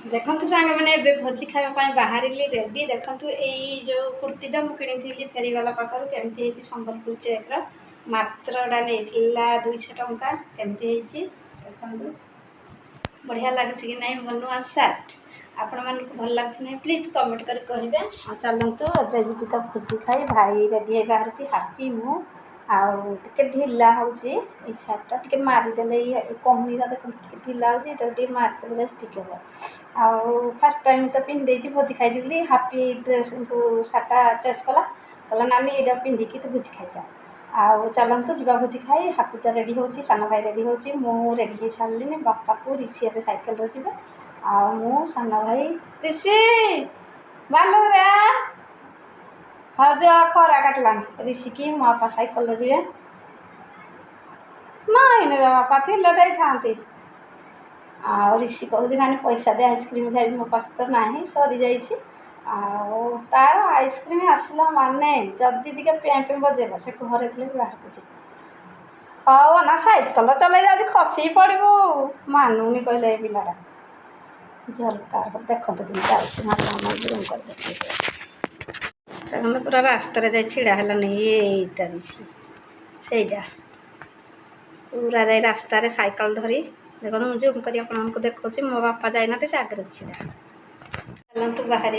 देखु सांग मैंने भोजी खावाई बाहर रेडी देखु यही जो कुर्तीटा मुझे किनी फेरीवाला पाखर केमती संबलपुर चेक्र मात्र नहीं 200 टंका केमती देखु बढ़िया लगे कि नहीं मो नुआ सार्ट आपण मानक भल लगे ना प्लीज कमेंट कर कहे चलतु एवं जी तो भोजी खाई भाई रेडी बाहर हापी मु आगे ढिला हो सार्टा टे मारिदे कहनीरा देखो ढिला हो मारिदे ठीक है फास्ट टाइम तो पिंधे भोजी खाई बोली हापी ड्रेस सार्टा चॉइस कला कहला नानी यहाँ पिंधिकी तो भोजी खाई जा आउ चलतु जा भोजी खाई हापी तो रेडी हो सान भाई रेडी हो रेडी हो सारे बापा को ऋषि ए सैकेल रे मु सान भाई ऋषि बालूरा हाँ जा खरा काटला ऋषि की मो बापा सैकेल रे जी नहीं बापा थे था आ ऋषि कहूँ नानी पैसा दे आइसक्रीम खाई मो पाख तो ना सरी जा तार आइसक्रीम आसला माने जदि टे पे बजेगा से घरे थे बाहर को हाँ ना सैकेल चल जा खसी पड़ू मानुनी कहले ये पिलाटा झरकार देखते देखते पूरा रास्तार जा ढड़ा है ये ऋषि सेटा पूरा जा रास्तार सैकेल धरी देखो मुझे जूम कर आपको देखा मो बापा जाना से आगे छिड़ा चलतु बाहर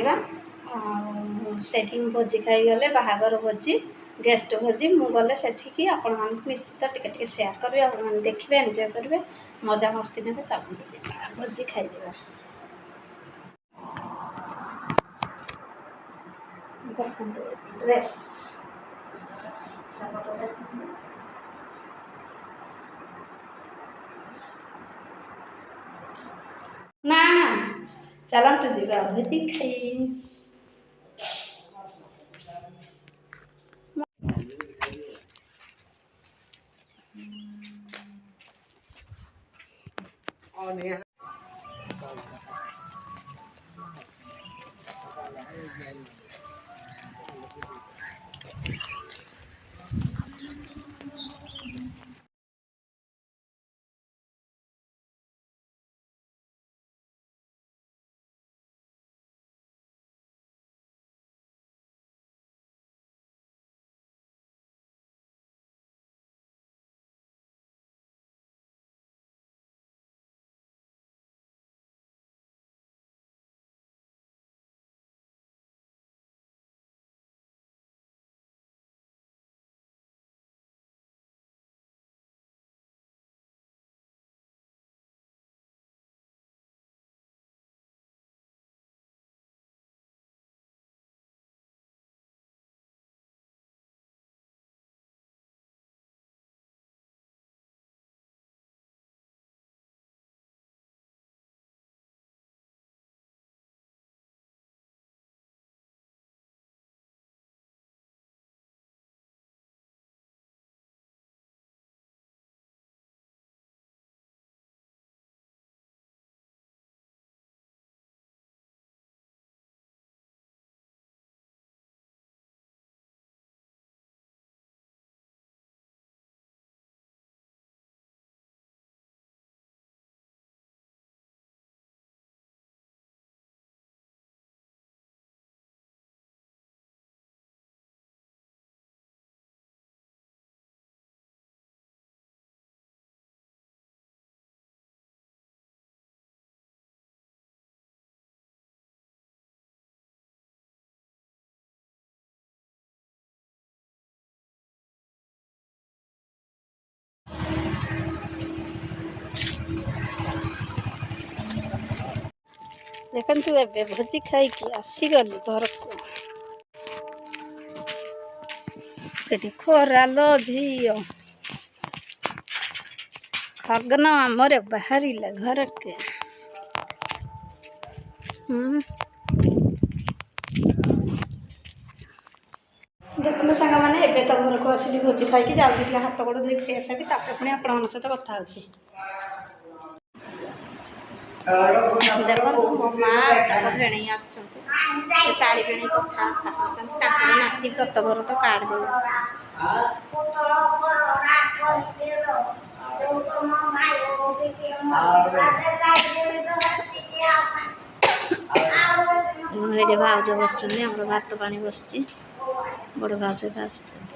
से भोजी खाई गले बाहागर भोजी गेस्ट भोजी मु गले से आपण निश्चित टिके सेयार करेंगे आप देखिए एंजॉय करेंगे मजा मस्ती ने चलते भोजी खाई ड्रेस ना चलतु जा भोजी खाई देखु ए भोजी खाई आसीगली घर को खरा लो झील खगन आमर बाहर घर के देखो सांग मैंने एवं तो घर को आसली भोजी खाई जाऊँगी हाथ गोड़ धोई फ्रेश हेबी पुणी आपण सहित कथा देखो मो माँ भेणी आस शाढ़ी भेणी कथा नाती व्रत घर तो कार्ड दे ଏଇଠି ଭାଉଜ ବସୁଛନ୍ତି ଆମର ଭାତ ପାଣି ବସିଛି ବଡ଼ ଭାଉଜ ଏବେ ଆସିଛନ୍ତି।